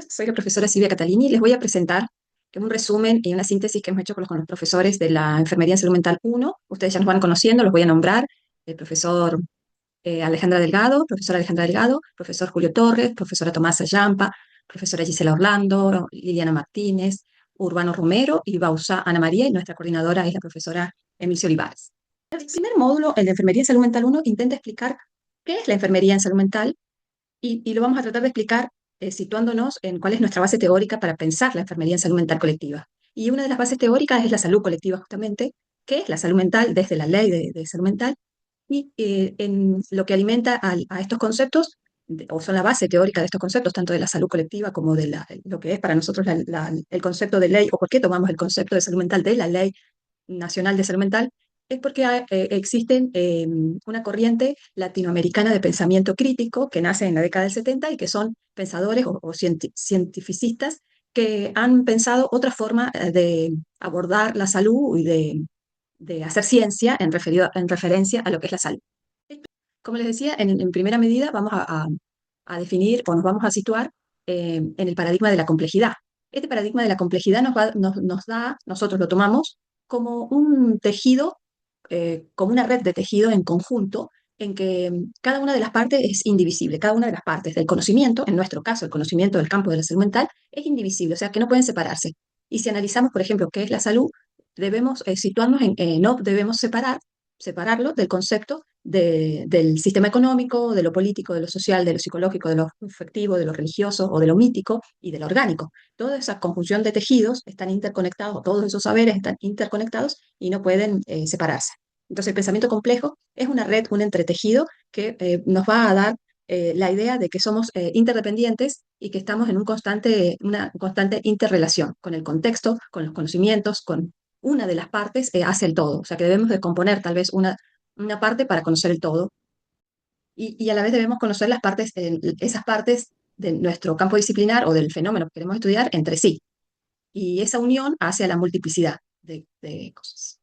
Soy la profesora Silvia Catalini y les voy a presentar un resumen y una síntesis que hemos hecho con los profesores de la Enfermería en Salud Mental 1. Ustedes ya nos van conociendo, los voy a nombrar. El profesor Alejandra Delgado, profesora Alejandra Delgado, profesor Julio Torres, profesora Tomasa Yampa, profesora Gisela Orlando, Liliana Martínez, Urbano Romero y Bausa Ana María, y nuestra coordinadora es la profesora Emilio Olivares. El primer módulo, el de Enfermería en Salud Mental 1, intenta explicar qué es la enfermería en salud mental y lo vamos a tratar de explicar situándonos en cuál es nuestra base teórica para pensar la enfermería en salud mental colectiva. Y una de las bases teóricas es la salud colectiva, justamente, que es la salud mental desde la ley de salud mental, y en lo que alimenta a estos conceptos, o son la base teórica de estos conceptos, tanto de la salud colectiva como de lo que es para nosotros el concepto de ley, o por qué tomamos el concepto de salud mental de la ley nacional de salud mental, es porque existen una corriente latinoamericana de pensamiento crítico que nace en la década del 70 y que son pensadores o cientificistas que han pensado otra forma de abordar la salud y de hacer ciencia en referencia a lo que es la salud. Como les decía, en primera medida vamos a definir o nos vamos a situar en el paradigma de la complejidad. Este paradigma de la complejidad nos da, nosotros lo tomamos como un tejido, como una red de tejido en conjunto, en que cada una de las partes es indivisible, cada una de las partes del conocimiento, en nuestro caso el conocimiento del campo de la salud mental, es indivisible, o sea que no pueden separarse. Y si analizamos, por ejemplo, qué es la salud, debemos situarnos no debemos separarlo del concepto del sistema económico, de lo político, de lo social, de lo psicológico, de lo afectivo, de lo religioso o de lo mítico y de lo orgánico. Toda esa conjunción de tejidos están interconectados, todos esos saberes están interconectados y no pueden separarse. Entonces, el pensamiento complejo es una red, un entretejido que nos va a dar la idea de que somos interdependientes y que estamos en una constante interrelación con el contexto, con los conocimientos, con una de las partes hace el todo. O sea, que debemos de componer tal vez una parte para conocer el todo y a la vez debemos conocer esas partes de nuestro campo disciplinar o del fenómeno que queremos estudiar entre sí. Y esa unión hace a la multiplicidad de cosas.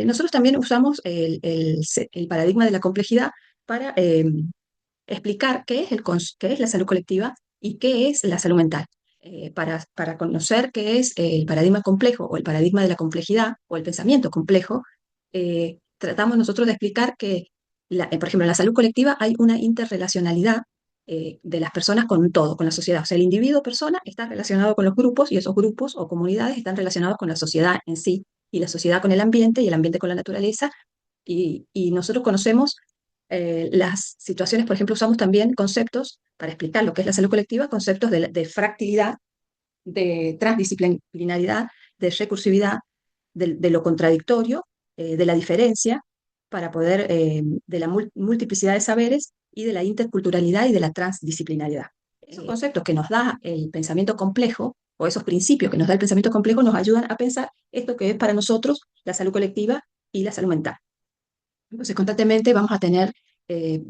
Nosotros también usamos el paradigma de la complejidad para explicar qué es la salud colectiva y qué es la salud mental. Para conocer qué es el paradigma complejo o el paradigma de la complejidad o el pensamiento complejo, tratamos nosotros de explicar que, por ejemplo, en la salud colectiva hay una interrelacionalidad de las personas con un todo, con la sociedad. O sea, el individuo persona está relacionado con los grupos y esos grupos o comunidades están relacionados con la sociedad en sí, y la sociedad con el ambiente y el ambiente con la naturaleza. Y nosotros conocemos las situaciones, por ejemplo, usamos también conceptos para explicar lo que es la salud colectiva, conceptos de fractilidad, de transdisciplinaridad, de recursividad, de lo contradictorio, de la diferencia, de la multiplicidad de saberes y de la interculturalidad y de la transdisciplinaridad. Esos conceptos que nos da el pensamiento complejo, o esos principios que nos da el pensamiento complejo, nos ayudan a pensar esto que es para nosotros la salud colectiva y la salud mental. Entonces, constantemente vamos a tener eh,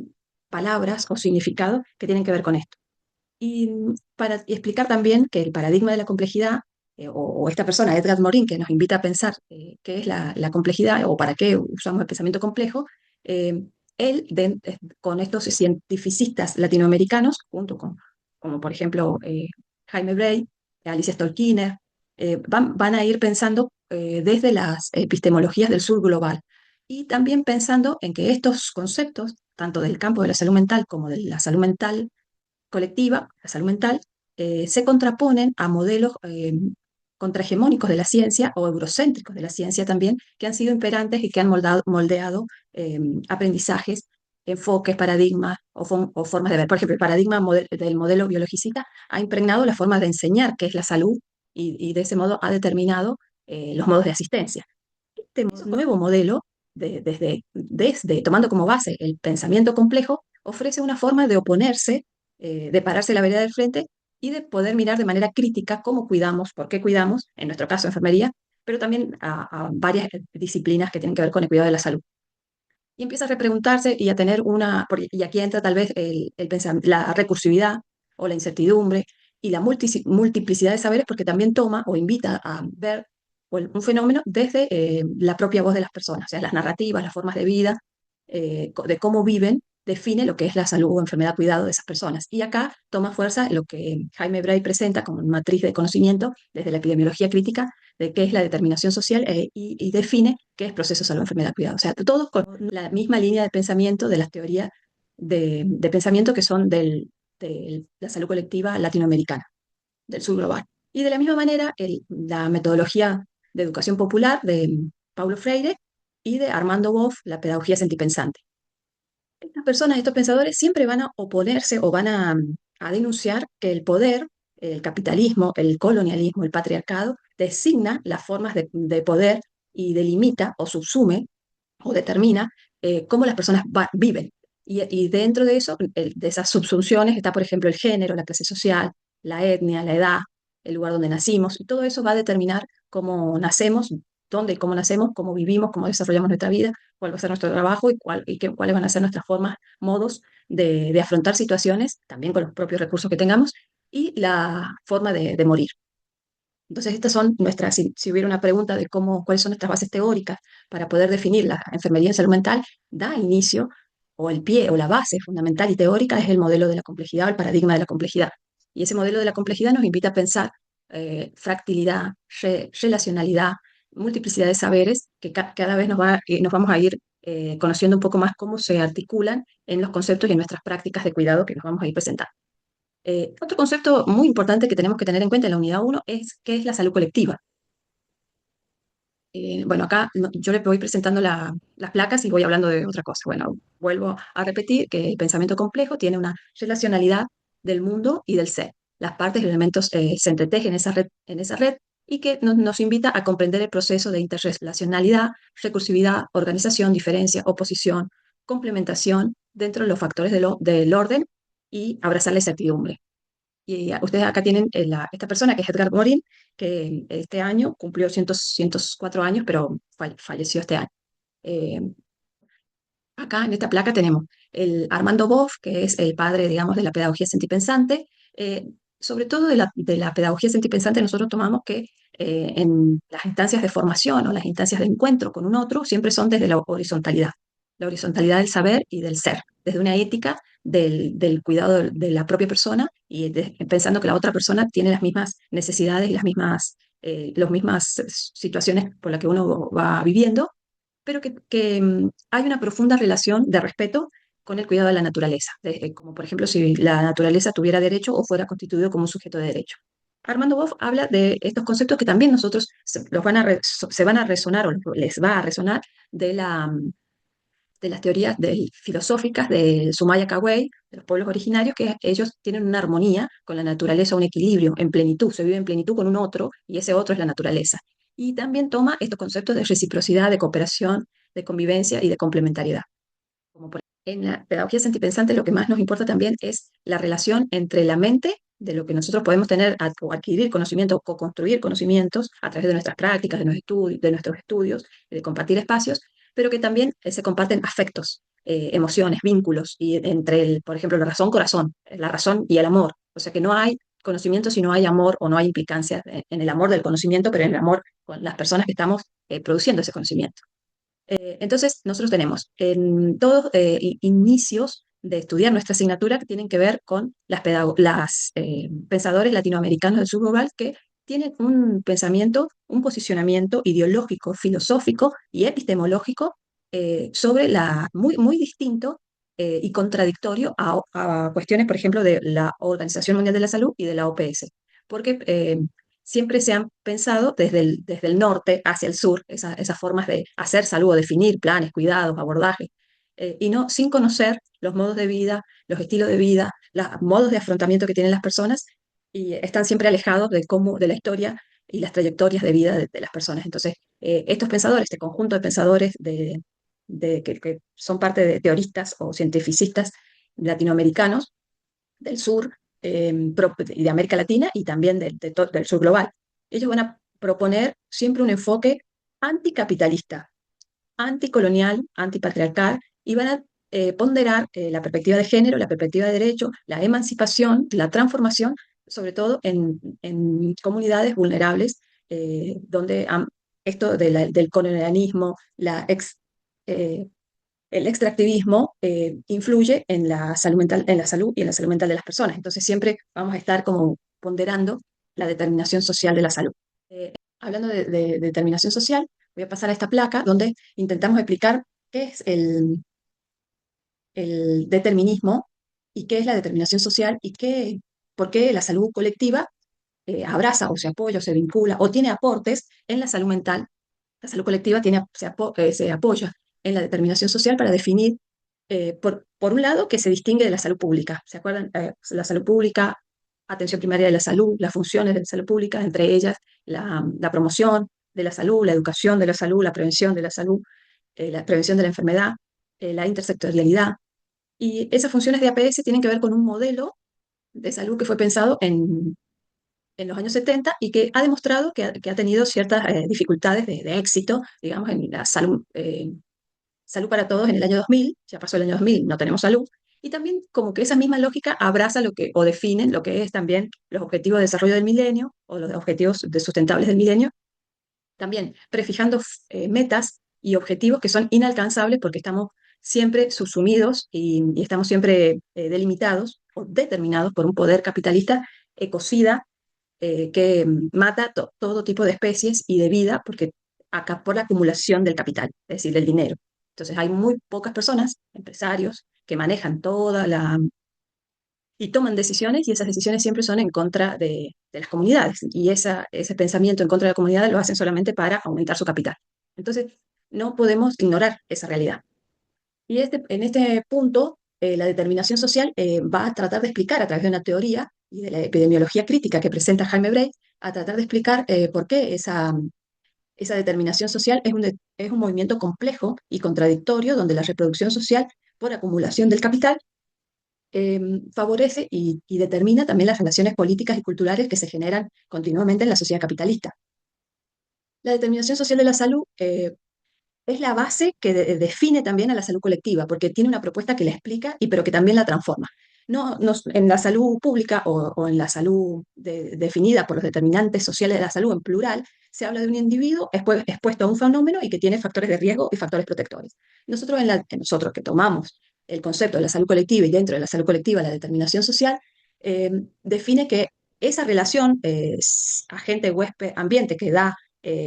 palabras o significados que tienen que ver con esto. Y para explicar también que el paradigma de la complejidad, o esta persona, Edgar Morin, que nos invita a pensar qué es la complejidad o para qué usamos el pensamiento complejo, eh, con estos cientificistas latinoamericanos, como por ejemplo Jaime Bray, Alicia Stolkiner, van a ir pensando desde las epistemologías del sur global y también pensando en que estos conceptos, tanto del campo de la salud mental como de la salud mental colectiva, la salud mental, se contraponen a modelos contrahegemónicos de la ciencia o eurocéntricos de la ciencia también, que han sido imperantes y que han moldeado aprendizajes, enfoques, paradigmas o formas de ver. Por ejemplo, el paradigma del modelo biologicista ha impregnado la forma de enseñar qué es la salud y de ese modo ha determinado los modos de asistencia. Este nuevo modelo, tomando como base el pensamiento complejo, ofrece una forma de oponerse, de pararse en la vereda del frente y de poder mirar de manera crítica cómo cuidamos, por qué cuidamos, en nuestro caso enfermería, pero también a varias disciplinas que tienen que ver con el cuidado de la salud. Y empieza a repreguntarse y a tener y aquí entra tal vez la recursividad o la incertidumbre y la multiplicidad de saberes, porque también toma o invita a ver un fenómeno desde la propia voz de las personas, o sea, las narrativas, las formas de vida, de cómo viven define lo que es la salud o enfermedad, cuidado de esas personas. Y acá toma fuerza lo que Jaime Bray presenta como matriz de conocimiento desde la epidemiología crítica de qué es la determinación social y define qué es proceso salud, enfermedad, cuidado. O sea, todos con la misma línea de pensamiento de las teorías de pensamiento que son de la salud colectiva latinoamericana, del sur global. Y de la misma manera, la metodología de educación popular de Paulo Freire y de Armando Boff, la pedagogía sentipensante. Estas personas, estos pensadores, siempre van a oponerse o van a denunciar que el poder, el capitalismo, el colonialismo, el patriarcado, designa las formas de poder y delimita o subsume o determina cómo las personas viven. Y dentro de eso, de esas subsunciones, está, por ejemplo, el género, la clase social, la etnia, la edad, el lugar donde nacimos, y todo eso va a determinar cómo nacemos, dónde y cómo nacemos, cómo vivimos, cómo desarrollamos nuestra vida, cuál va a ser nuestro trabajo cuáles van a ser nuestras formas, modos de afrontar situaciones, también con los propios recursos que tengamos, y la forma de morir. Entonces, estas son nuestras, si hubiera una pregunta de cuáles son nuestras bases teóricas para poder definir la enfermería en salud mental, da inicio, o el pie, o la base fundamental y teórica es el modelo de la complejidad o el paradigma de la complejidad. Y ese modelo de la complejidad nos invita a pensar fractilidad, relacionalidad, multiplicidad de saberes, que cada vez nos vamos a ir conociendo un poco más cómo se articulan en los conceptos y en nuestras prácticas de cuidado que nos vamos a ir presentando. Otro concepto muy importante que tenemos que tener en cuenta en la unidad uno es qué es la salud colectiva. Bueno, acá yo le voy presentando las placas y voy hablando de otra cosa. Bueno, vuelvo a repetir que el pensamiento complejo tiene una relacionalidad del mundo y del ser. Las partes y los elementos se entretejen en esa red y que nos invita a comprender el proceso de interrelacionalidad, recursividad, organización, diferencia, oposición, complementación dentro de los factores del orden y abrazar la incertidumbre. Y ustedes acá tienen esta persona que es Edgar Morin, que este año cumplió 104 años, pero falleció este año. Eh, Acá en esta placa tenemos el Armando Boff, que es el padre, digamos, de la pedagogía sentipensante. Eh, Sobre todo de la pedagogía sentipensante, nosotros tomamos que en las instancias de formación o las instancias de encuentro con un otro siempre son desde la horizontalidad del saber y del ser, desde una ética del cuidado de la propia persona y pensando que la otra persona tiene las mismas necesidades y las mismas situaciones por las que uno va viviendo, pero que hay una profunda relación de respeto con el cuidado de la naturaleza, como por ejemplo si la naturaleza tuviera derecho o fuera constituido como un sujeto de derecho. Armando Boff habla de estos conceptos que también nosotros se van a resonar o les va a resonar de las teorías filosóficas de Sumaya Caguay, de los pueblos originarios, que ellos tienen una armonía con la naturaleza, un equilibrio en plenitud, se vive en plenitud con un otro y ese otro es la naturaleza. Y también toma estos conceptos de reciprocidad, de cooperación, de convivencia y de complementariedad. En la pedagogía sentipensante lo que más nos importa también es la relación entre la mente, de lo que nosotros podemos tener o adquirir conocimiento o construir conocimientos a través de nuestras prácticas, de nuestros estudios, de compartir espacios, pero que también se comparten afectos, emociones, vínculos, y entre, por ejemplo, la razón-corazón, la razón y el amor. O sea que no hay conocimiento si no hay amor o no hay implicancia en el amor del conocimiento, pero en el amor con las personas que estamos produciendo ese conocimiento. Entonces, nosotros tenemos en todos inicios de estudiar nuestra asignatura que tienen que ver con las pensadores latinoamericanos del sur global que tienen un pensamiento, un posicionamiento ideológico, filosófico y epistemológico muy distinto y contradictorio a cuestiones, por ejemplo, de la Organización Mundial de la Salud y de la OPS. Porque siempre se han pensado desde el norte hacia el sur, esas formas de hacer salud, definir planes, cuidados, abordajes, y no sin conocer los modos de vida, los estilos de vida, los modos de afrontamiento que tienen las personas, y están siempre alejados de la historia y las trayectorias de vida de las personas. Entonces, estos pensadores, este conjunto de pensadores que son parte de teoristas o cientificistas latinoamericanos, del sur y de América Latina y también del sur global. Ellos van a proponer siempre un enfoque anticapitalista, anticolonial, antipatriarcal y van a ponderar la perspectiva de género, la perspectiva de derecho, la emancipación, la transformación, sobre todo en comunidades vulnerables donde esto del colonialismo, la ex el extractivismo influye en la salud mental, en la salud y en la salud mental de las personas. Entonces siempre vamos a estar como ponderando la determinación social de la salud. Hablando de determinación social, voy a pasar a esta placa donde intentamos explicar qué es el determinismo y qué es la determinación social y por qué la salud colectiva abraza o se apoya o se vincula o tiene aportes en la salud mental. La salud colectiva se apoya en la determinación social para definir, por un lado, que se distingue de la salud pública. ¿Se acuerdan? La salud pública, atención primaria de la salud, las funciones de la salud pública, entre ellas la promoción de la salud, la educación de la salud, la prevención de la salud, la prevención de la enfermedad, la intersectorialidad. Y esas funciones de APS tienen que ver con un modelo de salud que fue pensado en los años 70 y que ha demostrado que ha tenido ciertas dificultades de éxito, digamos, en la salud, salud para todos en el año 2000, ya pasó el año 2000, no tenemos salud, y también como que esa misma lógica abraza lo que, o define lo que es también los objetivos de desarrollo del milenio o los objetivos sustentables del milenio, también prefijando metas y objetivos que son inalcanzables porque estamos siempre subsumidos y estamos siempre delimitados o determinados por un poder capitalista ecocida que mata todo tipo de especies y de vida porque acá por la acumulación del capital, es decir, del dinero. Entonces hay muy pocas personas, empresarios, que manejan toda la y toman decisiones y esas decisiones siempre son en contra de las comunidades y ese pensamiento en contra de la comunidad lo hacen solamente para aumentar su capital. Entonces, no podemos ignorar esa realidad. Y en este punto, la determinación social va a tratar de explicar a través de una teoría y de la epidemiología crítica que presenta Jaime Brecht, a tratar de explicar por qué esa determinación social es un movimiento complejo y contradictorio donde la reproducción social por acumulación del capital eh, favorece y determina también las relaciones políticas y culturales que se generan continuamente en la sociedad capitalista. La determinación social de la salud es la base que define también a la salud colectiva, porque tiene una propuesta que la explica, pero que también la transforma. En la salud pública o en la salud definida por los determinantes sociales de la salud en plural, se habla de un individuo expuesto a un fenómeno y que tiene factores de riesgo y factores protectores. Nosotros que tomamos el concepto de la salud colectiva y dentro de la salud colectiva la determinación social, define que esa relación agente-huésped-ambiente que da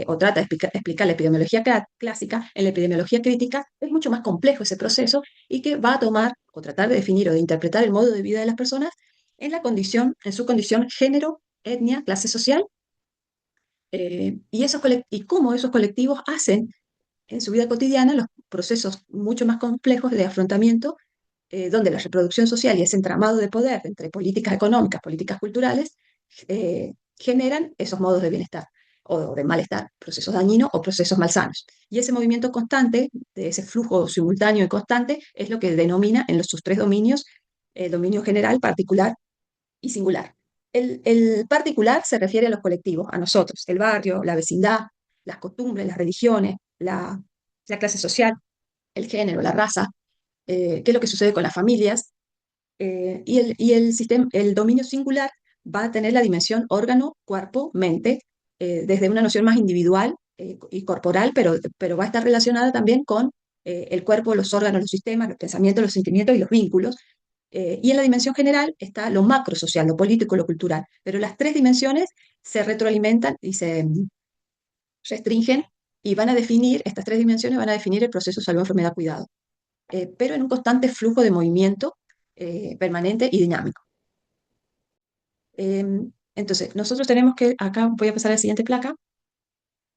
o trata de explicar la epidemiología clásica, en la epidemiología crítica es mucho más complejo ese proceso y que va a tomar o tratar de definir o de interpretar el modo de vida de las personas en su condición género, etnia, clase social, y cómo esos colectivos hacen en su vida cotidiana los procesos mucho más complejos de afrontamiento, donde la reproducción social y ese entramado de poder entre políticas económicas, políticas culturales, generan esos modos de bienestar o de malestar, procesos dañinos o procesos malsanos. Y ese movimiento constante, de ese flujo simultáneo y constante, es lo que denomina en sus tres dominios, el dominio general, particular y singular. El particular se refiere a los colectivos, a nosotros, el barrio, la vecindad, las costumbres, las religiones, la clase social, el género, la raza, qué es lo que sucede con las familias, el dominio singular va a tener la dimensión órgano, cuerpo, mente, desde una noción más individual y corporal, pero va a estar relacionada también con el cuerpo, los órganos, los sistemas, los pensamientos, los sentimientos y los vínculos. Y en la dimensión general está lo macro social, lo político, lo cultural. Pero las tres dimensiones se retroalimentan y se restringen y van a definir, estas tres dimensiones van a definir el proceso salud, enfermedad, cuidado, pero en un constante flujo de movimiento permanente y dinámico. Entonces, nosotros tenemos que, acá voy a pasar a la siguiente placa,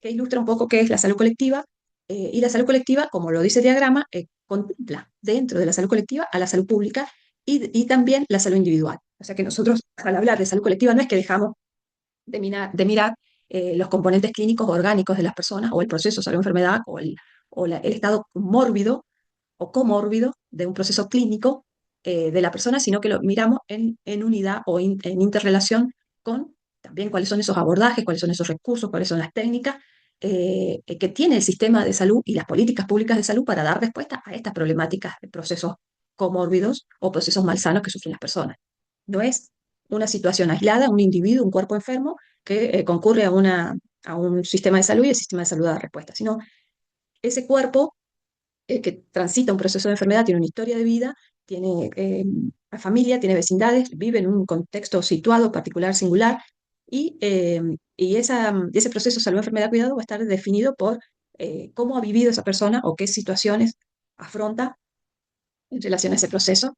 que ilustra un poco qué es la salud colectiva, y la salud colectiva, como lo dice el diagrama, contempla dentro de la salud colectiva a la salud pública y también la salud individual. O sea que nosotros, al hablar de salud colectiva, no es que dejamos de mirar los componentes clínicos orgánicos de las personas, o el proceso de salud-enfermedad, el estado mórbido o comórbido de un proceso clínico de la persona, sino que lo miramos en unidad o en interrelación con también cuáles son esos abordajes, cuáles son esos recursos, cuáles son las técnicas que tiene el sistema de salud y las políticas públicas de salud para dar respuesta a estas problemáticas de procesos comórbidos o procesos malsanos que sufren las personas. No es una situación aislada, un individuo, un cuerpo enfermo que concurre a un sistema de salud y el sistema de salud da respuesta, sino ese cuerpo que transita un proceso de enfermedad, tiene una historia de vida, tiene familia, tiene vecindades, vive en un contexto situado, particular, singular, y, ese proceso salud, enfermedad, cuidado va a estar definido por cómo ha vivido esa persona o qué situaciones afronta en relación a ese proceso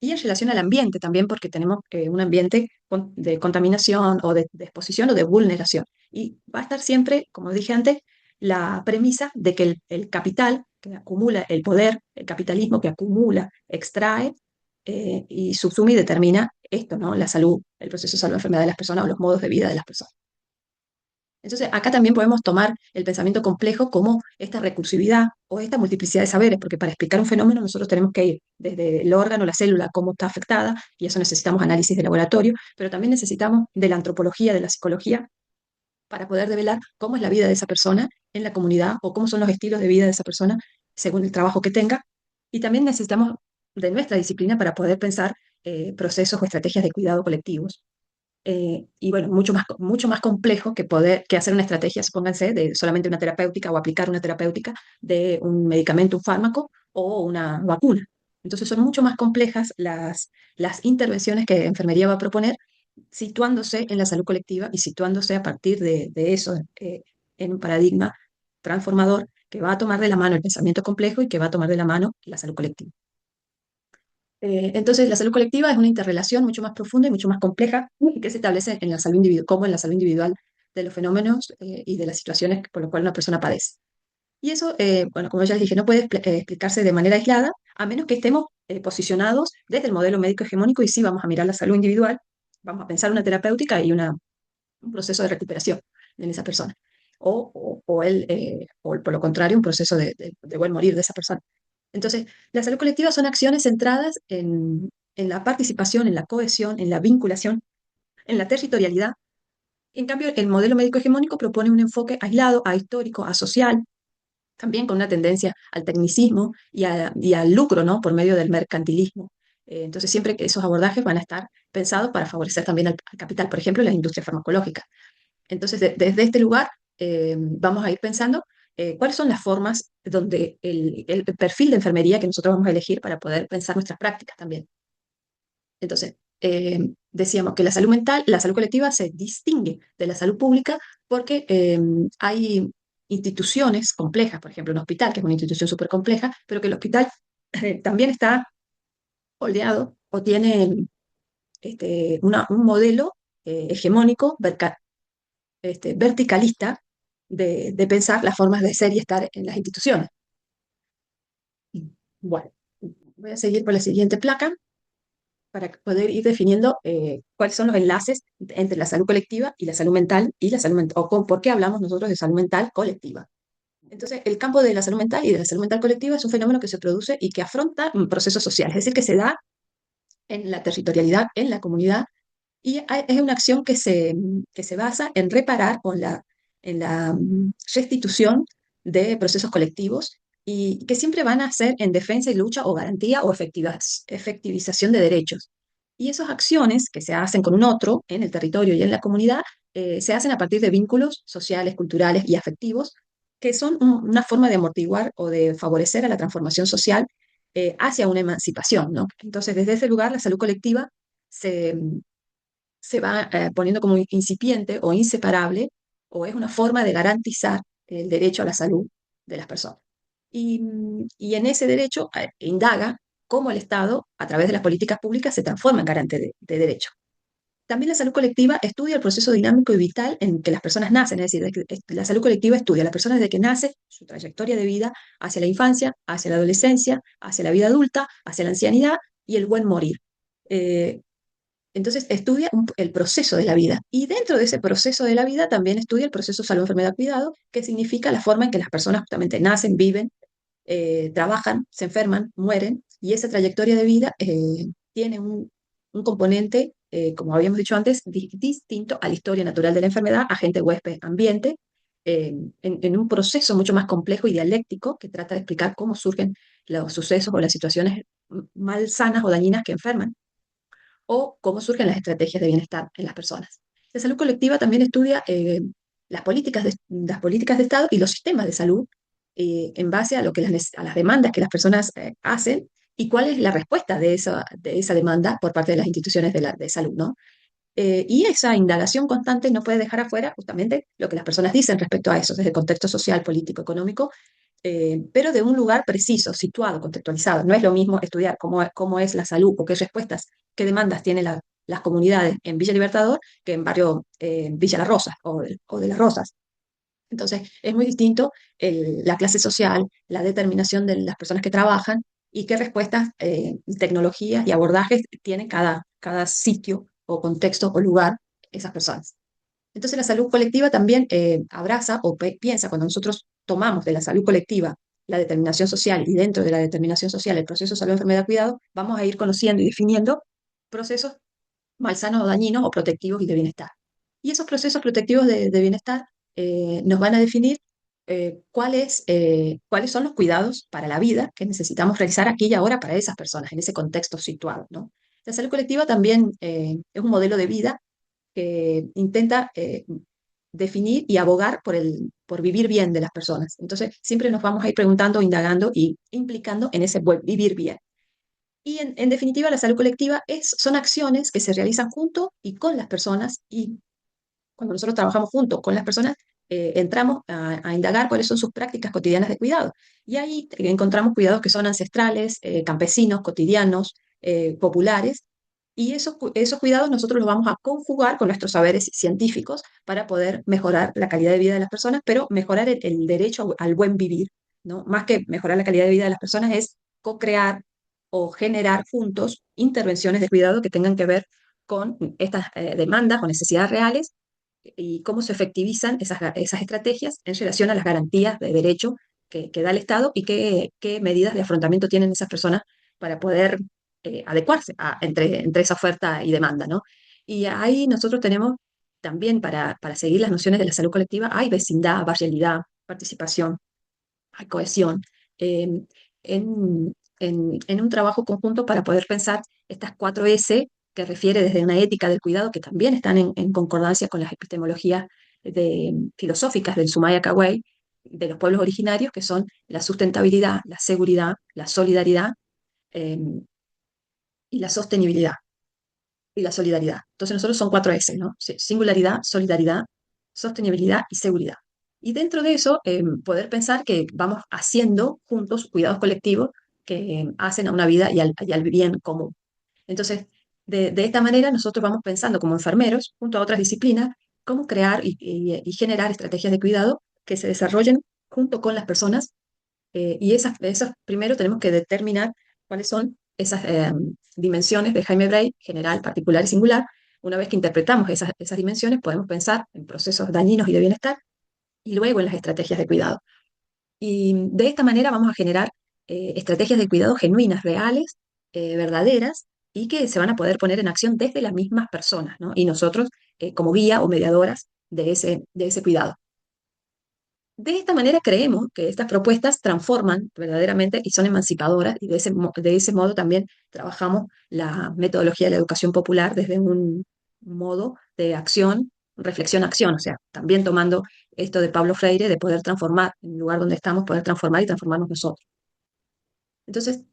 y en relación al ambiente también, porque tenemos un ambiente de contaminación o de exposición o de vulneración. Y va a estar siempre, como dije antes, la premisa de que el capital que acumula el poder, el capitalismo que acumula, extrae y subsume y determina esto, ¿no? La salud, el proceso de salud, enfermedad de las personas o los modos de vida de las personas. Entonces, acá también podemos tomar el pensamiento complejo como esta recursividad o esta multiplicidad de saberes, porque para explicar un fenómeno nosotros tenemos que ir desde el órgano, la célula, cómo está afectada, y eso necesitamos análisis de laboratorio, pero también necesitamos de la antropología, de la psicología, para poder develar cómo es la vida de esa persona en la comunidad o cómo son los estilos de vida de esa persona según el trabajo que tenga. Y también necesitamos de nuestra disciplina para poder pensar procesos o estrategias de cuidado colectivos y bueno, mucho más complejo que poder que hacer una estrategia, supónganse, de solamente una terapéutica o aplicar una terapéutica de un medicamento, un fármaco o una vacuna. Entonces son mucho más complejas las intervenciones que enfermería va a proponer, situándose en la salud colectiva y situándose a partir de eso en un paradigma transformador que va a tomar de la mano el pensamiento complejo y que va a tomar de la mano la salud colectiva. Entonces, la salud colectiva es una interrelación mucho más profunda y mucho más compleja que se establece en la salud individual, como en la salud individual de los fenómenos y de las situaciones por las cuales una persona padece. Y eso, bueno, como ya les dije, no puede explicarse de manera aislada, a menos que estemos posicionados desde el modelo médico hegemónico y sí vamos a mirar la salud individual, vamos a pensar una terapéutica y un proceso de recuperación en esa persona. O por lo contrario, un proceso de buen morir de esa persona. Entonces, la salud colectiva son acciones centradas en la participación, en la cohesión, en la vinculación, en la territorialidad. En cambio, el modelo médico hegemónico propone un enfoque aislado, ahistórico, asocial, también con una tendencia al tecnicismo y al lucro, ¿no? Por medio del mercantilismo. Entonces, siempre que esos abordajes van a estar pensados para favorecer también al capital, por ejemplo, las industrias farmacológicas. Entonces, desde este lugar, vamos a ir pensando cuáles son las formas donde el perfil de enfermería que nosotros vamos a elegir para poder pensar nuestras prácticas también. Entonces, decíamos que la salud mental, la salud colectiva se distingue de la salud pública porque hay instituciones complejas, por ejemplo, un hospital, que es una institución súper compleja, pero que el hospital también está moldeado o tiene un modelo hegemónico verticalista de pensar las formas de ser y estar en las instituciones. Bueno, voy a seguir por la siguiente placa para poder ir definiendo cuáles son los enlaces entre la salud colectiva y la salud mental o por qué hablamos nosotros de salud mental colectiva. Entonces, el campo de la salud mental y de la salud mental colectiva es un fenómeno que se produce y que afronta procesos sociales, es decir, que se da en la territorialidad, en la comunidad, y es una acción que se basa en reparar o en la restitución de procesos colectivos y que siempre van a ser en defensa y lucha o garantía o efectivización de derechos. Y esas acciones que se hacen con un otro en el territorio y en la comunidad se hacen a partir de vínculos sociales, culturales y afectivos que son una forma de amortiguar o de favorecer a la transformación social hacia una emancipación, ¿no? Entonces, desde ese lugar, la salud colectiva se, se va poniendo como incipiente o inseparable, o es una forma de garantizar el derecho a la salud de las personas. Y en ese derecho indaga cómo el Estado, a través de las políticas públicas, se transforma en garante de derecho. También la salud colectiva estudia el proceso dinámico y vital en que las personas nacen, es decir, la salud colectiva estudia a la persona desde que nace, su trayectoria de vida hacia la infancia, hacia la adolescencia, hacia la vida adulta, hacia la ancianidad y el buen morir. Eh, entonces estudia el proceso de la vida y dentro de ese proceso de la vida también estudia el proceso salud, enfermedad, cuidado, que significa la forma en que las personas justamente nacen, viven, trabajan, se enferman, mueren y esa trayectoria de vida tiene un componente, como habíamos dicho antes, distinto a la historia natural de la enfermedad, agente, huésped, ambiente, en un proceso mucho más complejo y dialéctico que trata de explicar cómo surgen los sucesos o las situaciones malsanas o dañinas que enferman o cómo surgen las estrategias de bienestar en las personas. La salud colectiva también estudia las políticas de Estado y los sistemas de salud en base a, lo que a las demandas que las personas hacen y cuál es la respuesta de esa demanda por parte de las instituciones de salud, ¿no? Y esa indagación constante no puede dejar afuera justamente lo que las personas dicen respecto a eso, desde el contexto social, político, económico, pero de un lugar preciso, situado, contextualizado. No es lo mismo estudiar cómo es la salud o qué respuestas, qué demandas tienen las comunidades en Villa Libertador que en barrio Villa La Rosa o de Las Rosas. Entonces, es muy distinto la clase social, la determinación de las personas que trabajan y qué respuestas, tecnologías y abordajes tiene cada sitio o contexto o lugar esas personas. Entonces, la salud colectiva también abraza o piensa cuando nosotros tomamos de la salud colectiva la determinación social y dentro de la determinación social el proceso salud, enfermedad, cuidado, vamos a ir conociendo y definiendo procesos malsanos o dañinos o protectivos y de bienestar. Y esos procesos protectivos de bienestar nos van a definir cuáles son los cuidados para la vida que necesitamos realizar aquí y ahora para esas personas, en ese contexto situado, ¿no? La salud colectiva también es un modelo de vida que intenta definir y abogar por vivir bien de las personas. Entonces, siempre nos vamos a ir preguntando, indagando y implicando en ese vivir bien. Y en definitiva, la salud colectiva son acciones que se realizan junto y con las personas y cuando nosotros trabajamos junto con las personas, entramos a indagar cuáles son sus prácticas cotidianas de cuidado. Y ahí encontramos cuidados que son ancestrales, campesinos, cotidianos, populares. Y esos cuidados nosotros los vamos a conjugar con nuestros saberes científicos para poder mejorar la calidad de vida de las personas, pero mejorar el derecho al buen vivir, ¿no? Más que mejorar la calidad de vida de las personas es co-crear o generar juntos intervenciones de cuidado que tengan que ver con estas demandas o necesidades reales y cómo se efectivizan esas estrategias en relación a las garantías de derecho que da el Estado y qué medidas de afrontamiento tienen esas personas para poder adecuarse entre esa oferta y demanda, ¿no? Y ahí nosotros tenemos también para seguir las nociones de la salud colectiva, hay vecindad, barrialidad, participación, hay cohesión, eh, en un trabajo conjunto para poder pensar estas 4S que refiere desde una ética del cuidado, que también están en concordancia con las epistemologías filosóficas del Sumaya Caguay, de los pueblos originarios, que son la sustentabilidad, la seguridad, la solidaridad eh, y la sostenibilidad y la solidaridad. Entonces nosotros son 4S, ¿no? Singularidad, solidaridad, sostenibilidad y seguridad. Y dentro de eso, poder pensar que vamos haciendo juntos cuidados colectivos que hacen a una vida y al bien común. Entonces, de esta manera nosotros vamos pensando como enfermeros, junto a otras disciplinas, cómo crear y generar estrategias de cuidado que se desarrollen junto con las personas y esas primero tenemos que determinar cuáles son esas dimensiones de Jaime Bray, general, particular y singular. Una vez que interpretamos esas dimensiones, podemos pensar en procesos dañinos y de bienestar y luego en las estrategias de cuidado. Y de esta manera vamos a generar estrategias de cuidado genuinas, reales, verdaderas y que se van a poder poner en acción desde las mismas personas, ¿no? Y nosotros como guía o mediadoras de ese cuidado. De esta manera creemos que estas propuestas transforman verdaderamente y son emancipadoras y de ese modo también trabajamos la metodología de la educación popular desde un modo de acción, reflexión-acción, o sea, también tomando esto de Pablo Freire de poder transformar, en el lugar donde estamos, poder transformar y transformarnos nosotros. Entonces,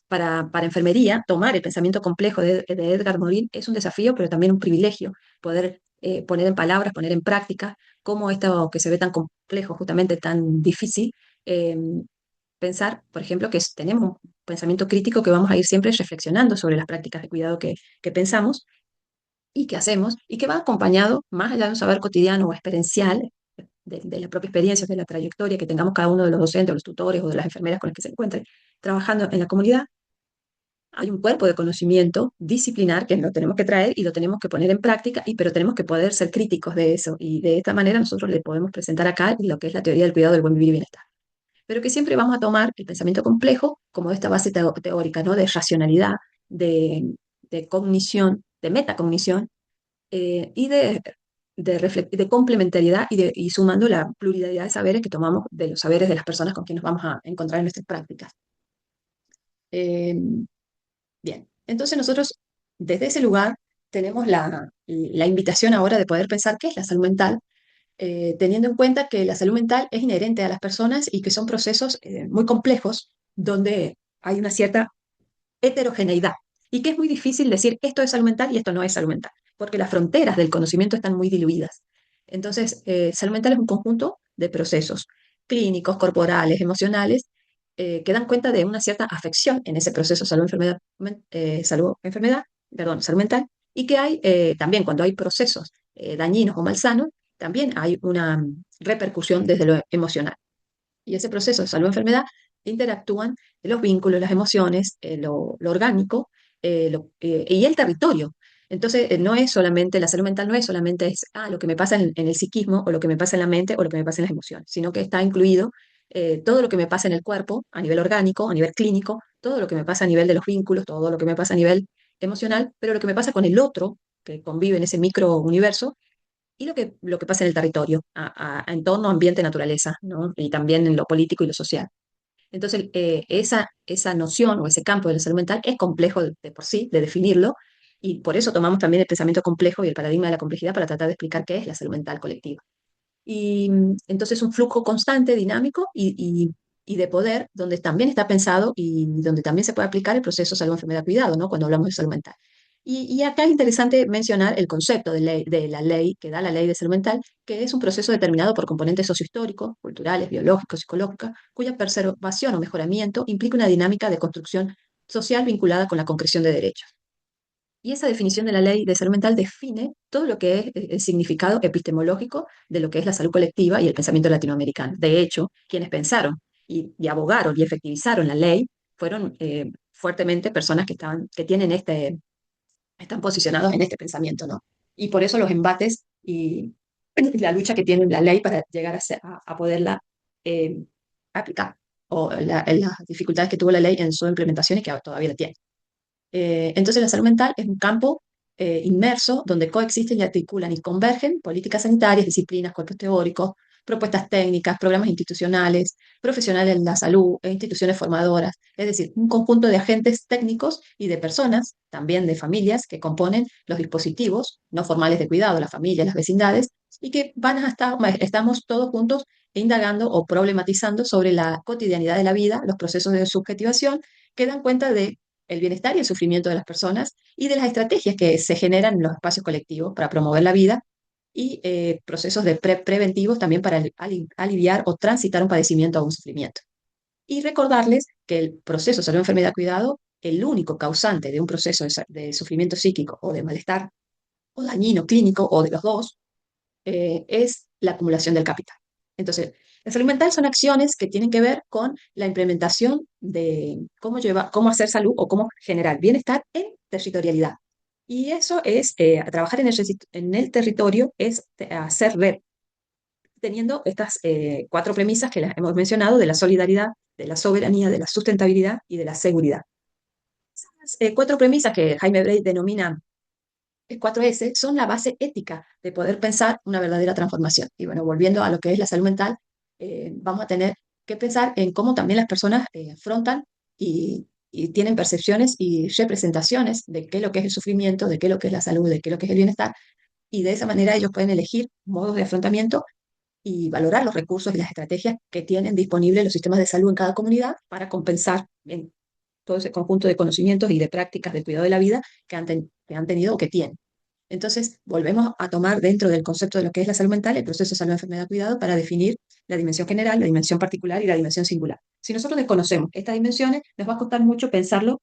para enfermería, tomar el pensamiento complejo de Edgar Morin es un desafío, pero también un privilegio, poder poner en palabras, poner en práctica cómo esto que se ve tan complejo, justamente tan difícil, eh, pensar, por ejemplo, que tenemos un pensamiento crítico que vamos a ir siempre reflexionando sobre las prácticas de cuidado que pensamos y que hacemos, y que va acompañado, más allá de un saber cotidiano o experiencial, de la propia experiencia, de la trayectoria que tengamos cada uno de los docentes, o los tutores o de las enfermeras con las que se encuentren trabajando en la comunidad, hay un cuerpo de conocimiento disciplinar que lo tenemos que traer y lo tenemos que poner en práctica, pero tenemos que poder ser críticos de eso. Y de esta manera nosotros le podemos presentar acá lo que es la teoría del cuidado del buen vivir y bienestar. Pero que siempre vamos a tomar el pensamiento complejo como esta base teórica, ¿no? De racionalidad, de cognición, de metacognición, y de complementariedad y sumando la pluralidad de saberes que tomamos de los saberes de las personas con quienes nos vamos a encontrar en nuestras prácticas. Eh, Bien, entonces nosotros desde ese lugar tenemos la invitación ahora de poder pensar qué es la salud mental, teniendo en cuenta que la salud mental es inherente a las personas y que son procesos muy complejos donde hay una cierta heterogeneidad y que es muy difícil decir esto es salud mental y esto no es salud mental, porque las fronteras del conocimiento están muy diluidas. Entonces, salud mental es un conjunto de procesos clínicos, corporales, emocionales, que dan cuenta de una cierta afección en ese proceso salud-enfermedad, salud-enfermedad, perdón, salud mental, y que hay también cuando hay procesos dañinos o malsanos, también hay una repercusión desde lo emocional. Y ese proceso de salud-enfermedad interactúan los vínculos, las emociones, lo orgánico y el territorio. Entonces, no es solamente, la salud mental no es solamente lo que me pasa en el psiquismo o lo que me pasa en la mente o lo que me pasa en las emociones, sino que está incluido todo lo que me pasa en el cuerpo a nivel orgánico, a nivel clínico, todo lo que me pasa a nivel de los vínculos, todo lo que me pasa a nivel emocional, pero lo que me pasa con el otro, que convive en ese micro universo, y lo que pasa en el territorio, entorno, ambiente, naturaleza, ¿no? Y también en lo político y lo social. Entonces, esa noción o ese campo de la salud mental es complejo de por sí, de definirlo, y por eso tomamos también el pensamiento complejo y el paradigma de la complejidad para tratar de explicar qué es la salud mental colectiva. Y entonces un flujo constante, dinámico y de poder, donde también está pensado y donde también se puede aplicar el proceso salud-enfermedad-cuidado, ¿no? Cuando hablamos de salud mental. Y acá es interesante mencionar el concepto de la ley, que da la ley de salud mental, que es un proceso determinado por componentes sociohistóricos, culturales, biológicos, psicológicos, cuya preservación o mejoramiento implica una dinámica de construcción social vinculada con la concreción de derechos. Y esa definición de la ley de salud mental define todo lo que es el significado epistemológico de lo que es la salud colectiva y el pensamiento latinoamericano. De hecho, quienes pensaron y abogaron y efectivizaron la ley fueron fuertemente personas que tienen están posicionados en este pensamiento, ¿no? Y por eso los embates y la lucha que tiene la ley para llegar a poderla eh, aplicar, o las dificultades que tuvo la ley en su implementación y que todavía la tiene. Entonces, la salud mental es un campo inmerso donde coexisten y articulan y convergen políticas sanitarias, disciplinas, cuerpos teóricos, propuestas técnicas, programas institucionales, profesionales de la salud e instituciones formadoras. Es decir, un conjunto de agentes técnicos y de personas, también de familias, que componen los dispositivos no formales de cuidado, las familias, las vecindades, y que estamos todos juntos indagando o problematizando sobre la cotidianidad de la vida, los procesos de subjetivación que dan cuenta de el bienestar y el sufrimiento de las personas y de las estrategias que se generan en los espacios colectivos para promover la vida y procesos de preventivos también para aliviar o transitar un padecimiento o un sufrimiento. Y recordarles que el proceso salud, enfermedad, cuidado, el único causante de un proceso de sufrimiento psíquico o de malestar o dañino clínico o de los dos, es la acumulación del capital. Entonces, la salud mental son acciones que tienen que ver con la implementación de cómo hacer salud o cómo generar bienestar en territorialidad. Y eso es, trabajar en el territorio es hacer red, teniendo estas cuatro premisas que las hemos mencionado, de la solidaridad, de la soberanía, de la sustentabilidad y de la seguridad. Esas cuatro premisas que Jaime Bray denomina 4S son la base ética de poder pensar una verdadera transformación. Y bueno, volviendo a lo que es la salud mental, vamos a tener que pensar en cómo también las personas afrontan y tienen percepciones y representaciones de qué es lo que es el sufrimiento, de qué es lo que es la salud, de qué es lo que es el bienestar, y de esa manera ellos pueden elegir modos de afrontamiento y valorar los recursos y las estrategias que tienen disponibles los sistemas de salud en cada comunidad para compensar en todo ese conjunto de conocimientos y de prácticas del cuidado de la vida que han tenido o que tienen. Entonces, volvemos a tomar dentro del concepto de lo que es la salud mental el proceso de salud, enfermedad, cuidado para definir la dimensión general, la dimensión particular y la dimensión singular. Si nosotros desconocemos estas dimensiones, nos va a costar mucho pensarlo.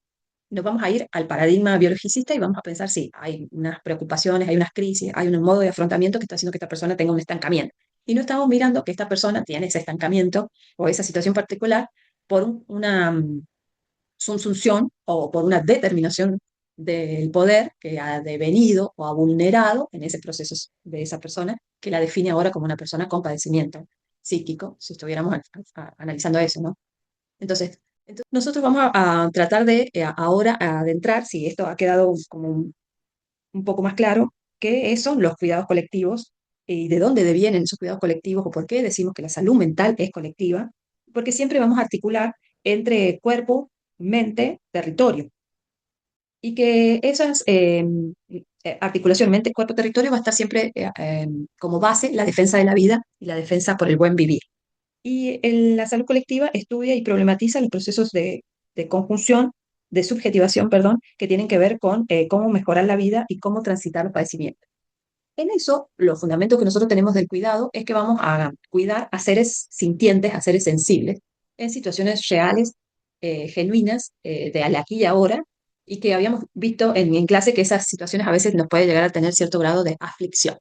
Nos vamos a ir al paradigma biologicista y vamos a pensar si hay unas preocupaciones, hay unas crisis, hay un modo de afrontamiento que está haciendo que esta persona tenga un estancamiento. Y no estamos mirando que esta persona tiene ese estancamiento o esa situación particular por una sunción o por una determinación del poder que ha devenido o ha vulnerado en ese proceso de esa persona, que la define ahora como una persona con padecimiento psíquico, si estuviéramos analizando eso, ¿no? Entonces, nosotros vamos a tratar de ahora adentrar, si esto ha quedado como un poco más claro, qué son los cuidados colectivos y de dónde devienen esos cuidados colectivos o por qué decimos que la salud mental es colectiva, porque siempre vamos a articular entre cuerpo, mente, territorio. Y que articulación mente, cuerpo, territorio va a estar siempre como base la defensa de la vida y la defensa por el buen vivir. Y la salud colectiva estudia y problematiza los procesos de conjunción, de subjetivación, perdón, que tienen que ver con cómo mejorar la vida y cómo transitar los padecimientos. En eso, los fundamentos que nosotros tenemos del cuidado es que vamos a cuidar a seres sintientes, a seres sensibles, en situaciones reales, genuinas, de al aquí y ahora, y que habíamos visto en clase que esas situaciones a veces nos puede llegar a tener cierto grado de aflicción.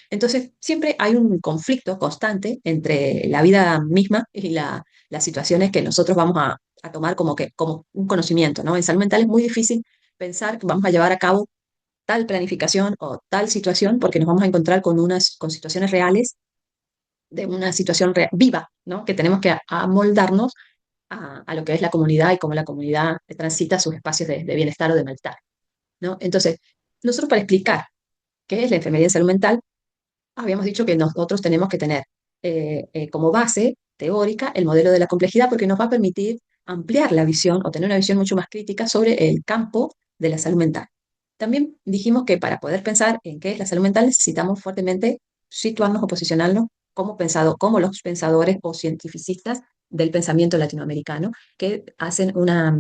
Entonces, siempre hay un conflicto constante entre la vida misma y las situaciones que nosotros vamos a tomar como un conocimiento, ¿no? En salud mental es muy difícil pensar que vamos a llevar a cabo tal planificación o tal situación, porque nos vamos a encontrar con situaciones reales de una situación viva, ¿no? Que tenemos que amoldarnos a lo que es la comunidad y cómo la comunidad transita sus espacios de bienestar o de malestar, ¿no? Entonces, nosotros para explicar qué es la enfermedad en salud mental, habíamos dicho que nosotros tenemos que tener como base teórica el modelo de la complejidad porque nos va a permitir ampliar la visión o tener una visión mucho más crítica sobre el campo de la salud mental. También dijimos que para poder pensar en qué es la salud mental necesitamos fuertemente situarnos o posicionarnos como los pensadores o cientificistas del pensamiento latinoamericano, que hacen una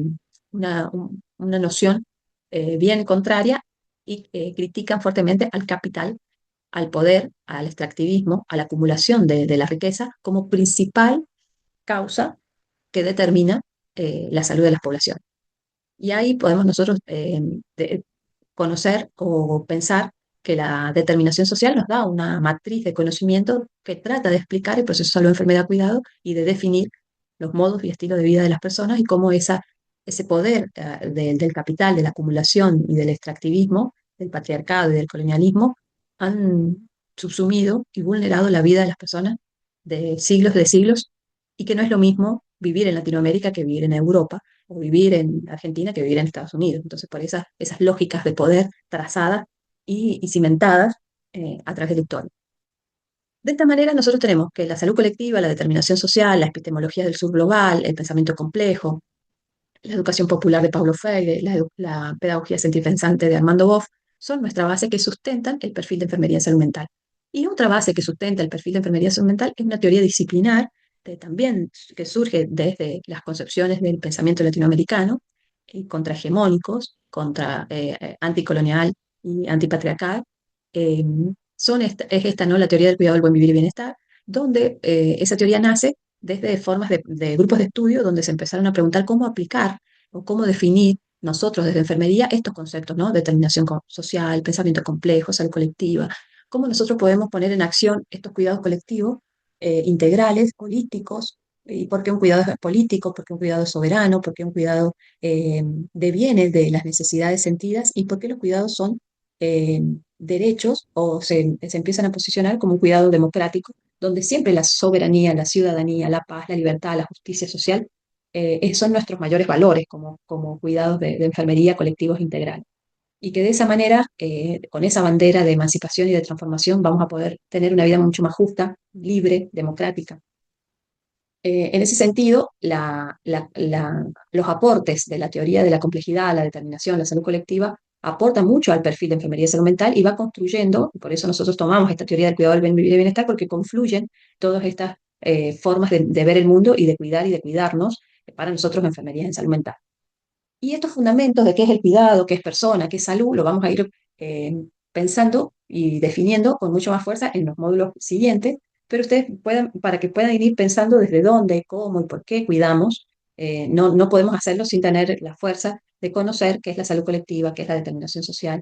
noción bien contraria y critican fuertemente al capital, al poder, al extractivismo, a la acumulación de la riqueza como principal causa que determina la salud de las poblaciones. Y ahí podemos nosotros conocer o pensar que la determinación social nos da una matriz de conocimiento que trata de explicar el proceso de salud, enfermedad, cuidado y de definir los modos y estilos de vida de las personas y cómo ese poder del capital, de la acumulación y del extractivismo, del patriarcado y del colonialismo han subsumido y vulnerado la vida de las personas de siglos y que no es lo mismo vivir en Latinoamérica que vivir en Europa o vivir en Argentina que vivir en Estados Unidos. Entonces, por esas lógicas de poder trazadas y cimentadas a través de la historia. De esta manera, nosotros tenemos que la salud colectiva, la determinación social, la epistemología del sur global, el pensamiento complejo, la educación popular de Paulo Freire, la pedagogía sentir-pensante de Armando Boff, son nuestra base que sustentan el perfil de enfermería en salud mental. Y otra base que sustenta el perfil de enfermería en salud mental es una teoría disciplinar también que surge desde las concepciones del pensamiento latinoamericano, contrahegemónicos, anticolonial y antipatriarcal. Eh, es esta, ¿no? La teoría del cuidado del buen vivir y bienestar, donde esa teoría nace desde formas de grupos de estudio donde se empezaron a preguntar cómo aplicar o cómo definir nosotros desde enfermería estos conceptos, ¿no? Determinación social, pensamiento complejo, salud colectiva, cómo nosotros podemos poner en acción estos cuidados colectivos integrales, políticos, y por qué un cuidado es político, por qué un cuidado es soberano, por qué un cuidado deviene de las necesidades sentidas y por qué los cuidados son eh, derechos o se empiezan a posicionar como un cuidado democrático donde siempre la soberanía, la ciudadanía, la paz, la libertad, la justicia social son nuestros mayores valores como cuidados de enfermería colectivos integrales. Y que de esa manera, con esa bandera de emancipación y de transformación, vamos a poder tener una vida mucho más justa, libre, democrática. En ese sentido, los aportes de la teoría de la complejidad, la determinación, la salud colectiva, aportan mucho al perfil de enfermería y salud mental y va construyendo, y por eso nosotros tomamos esta teoría del cuidado del bien vivir y bienestar, porque confluyen todas estas formas de ver el mundo y de cuidar y de cuidarnos para nosotros enfermería en salud mental. Y estos fundamentos de qué es el cuidado, qué es persona, qué es salud, lo vamos a ir pensando y definiendo con mucho más fuerza en los módulos siguientes, pero ustedes puedan, para que puedan ir pensando desde dónde, cómo y por qué cuidamos, no podemos hacerlo sin tener la fuerza de conocer qué es la salud colectiva, qué es la determinación social.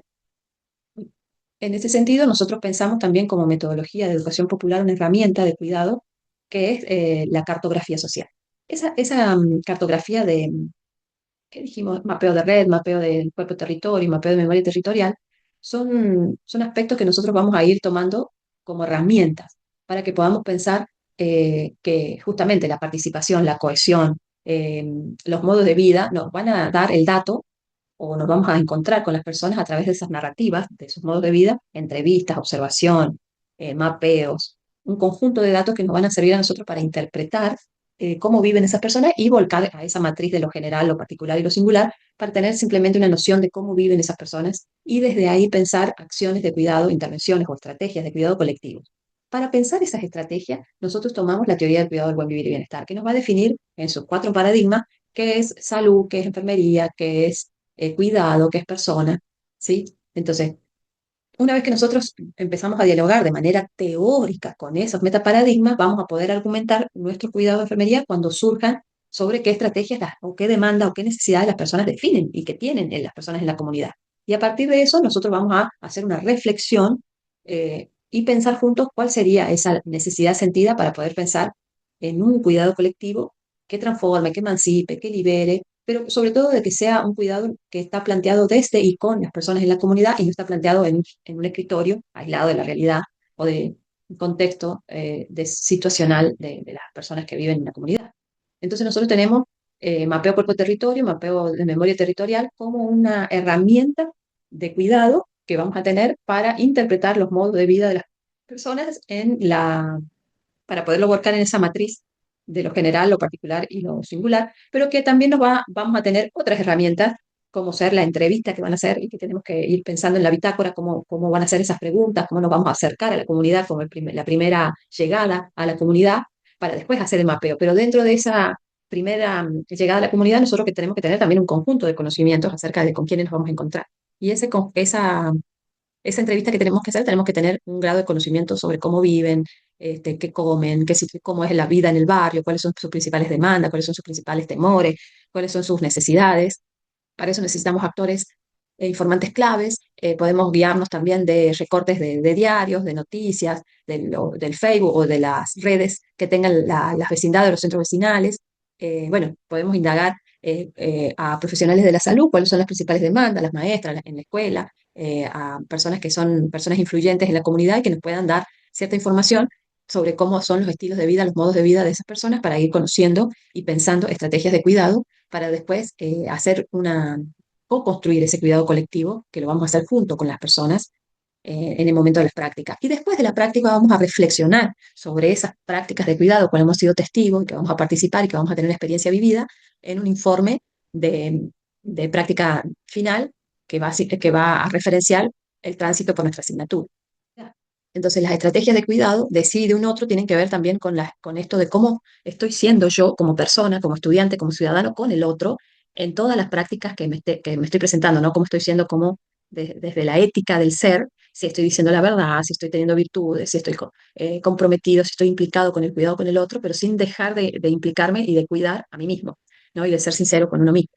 En ese sentido, nosotros pensamos también como metodología de educación popular una herramienta de cuidado que es la cartografía social. Esa cartografía ¿qué dijimos? Mapeo de red, mapeo del cuerpo territorio, mapeo de memoria territorial, son aspectos que nosotros vamos a ir tomando como herramientas para que podamos pensar que justamente la participación, la cohesión, los modos de vida nos van a dar el dato o nos vamos a encontrar con las personas a través de esas narrativas, de esos modos de vida, entrevistas, observación, mapeos, un conjunto de datos que nos van a servir a nosotros para interpretar cómo viven esas personas y volcar a esa matriz de lo general, lo particular y lo singular para tener simplemente una noción de cómo viven esas personas y desde ahí pensar acciones de cuidado, intervenciones o estrategias de cuidado colectivo. Para pensar esas estrategias, nosotros tomamos la teoría del cuidado del buen vivir y bienestar, que nos va a definir en sus cuatro paradigmas qué es salud, qué es enfermería, qué es cuidado, qué es persona, ¿sí? Entonces, una vez que nosotros empezamos a dialogar de manera teórica con esos metaparadigmas, vamos a poder argumentar nuestro cuidado de enfermería cuando surjan sobre qué estrategias o qué demanda o qué necesidades las personas definen y que tienen en las personas en la comunidad. Y a partir de eso, nosotros vamos a hacer una reflexión y pensar juntos cuál sería esa necesidad sentida para poder pensar en un cuidado colectivo que transforme, que emancipe, que libere, pero sobre todo de que sea un cuidado que está planteado desde y con las personas en la comunidad y no está planteado en un escritorio aislado de la realidad o de un contexto situacional de las personas que viven en la comunidad. Entonces nosotros tenemos mapeo cuerpo-territorio, mapeo de memoria territorial como una herramienta de cuidado que vamos a tener para interpretar los modos de vida de las personas para poderlo volcar en esa matriz de lo general, lo particular y lo singular, pero que también vamos a tener otras herramientas, como ser la entrevista que van a hacer y que tenemos que ir pensando en la bitácora, cómo van a ser esas preguntas, cómo nos vamos a acercar a la comunidad, como la primera llegada a la comunidad, para después hacer el mapeo. Pero dentro de esa primera llegada a la comunidad, nosotros que tenemos que tener también un conjunto de conocimientos acerca de con quiénes nos vamos a encontrar. Y esa entrevista que tenemos que hacer, tenemos que tener un grado de conocimiento sobre cómo viven, qué comen, cómo es la vida en el barrio, cuáles son sus principales demandas, cuáles son sus principales temores, cuáles son sus necesidades. Para eso necesitamos actores e informantes claves. Podemos guiarnos también de recortes de diarios, de noticias, del Facebook o de las redes que tengan las vecindades de los centros vecinales. Bueno, podemos indagar a profesionales de la salud cuáles son las principales demandas, las maestras en la escuela, a personas que son personas influyentes en la comunidad y que nos puedan dar cierta información sobre cómo son los estilos de vida, los modos de vida de esas personas para ir conociendo y pensando estrategias de cuidado para después hacer o construir ese cuidado colectivo que lo vamos a hacer junto con las personas en el momento de las prácticas. Y después de la práctica vamos a reflexionar sobre esas prácticas de cuidado, cuando hemos sido testigos, y que vamos a participar y que vamos a tener una experiencia vivida en un informe de práctica final que va a referenciar el tránsito por nuestra asignatura. Entonces, las estrategias de cuidado de sí y de un otro tienen que ver también con esto de cómo estoy siendo yo como persona, como estudiante, como ciudadano con el otro en todas las prácticas que me estoy presentando, ¿no? Cómo estoy siendo como desde la ética del ser, si estoy diciendo la verdad, si estoy teniendo virtudes, si estoy comprometido, si estoy implicado con el cuidado con el otro, pero sin dejar de implicarme y de cuidar a mí mismo, ¿no? Y de ser sincero con uno mismo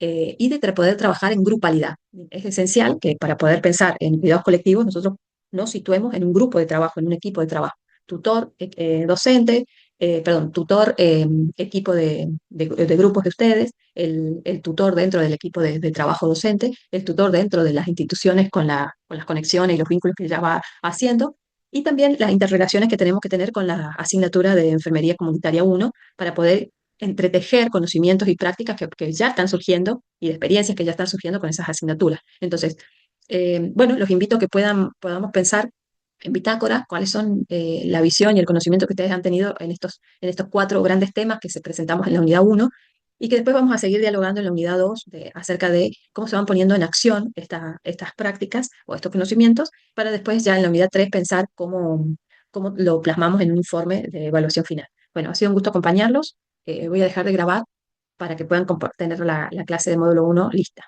y de poder trabajar en grupalidad. Es esencial que para poder pensar en cuidados colectivos nosotros nos situemos en un grupo de trabajo, en un equipo de trabajo. Tutor, docente, perdón, tutor, equipo de grupos de ustedes, el tutor dentro del equipo de trabajo docente, el tutor dentro de las instituciones con las conexiones y los vínculos que ya va haciendo, y también las interrelaciones que tenemos que tener con la asignatura de Enfermería Comunitaria 1 para poder entretejer conocimientos y prácticas que ya están surgiendo y de experiencias que ya están surgiendo con esas asignaturas. Entonces, bueno, los invito a que podamos pensar en bitácora cuáles son la visión y el conocimiento que ustedes han tenido en estos cuatro grandes temas que se presentamos en la unidad 1 y que después vamos a seguir dialogando en la unidad 2 acerca de cómo se van poniendo en acción estas prácticas o estos conocimientos para después ya en la unidad 3 pensar cómo lo plasmamos en un informe de evaluación final. Bueno, ha sido un gusto acompañarlos. Voy a dejar de grabar para que puedan tener la clase de módulo 1 lista.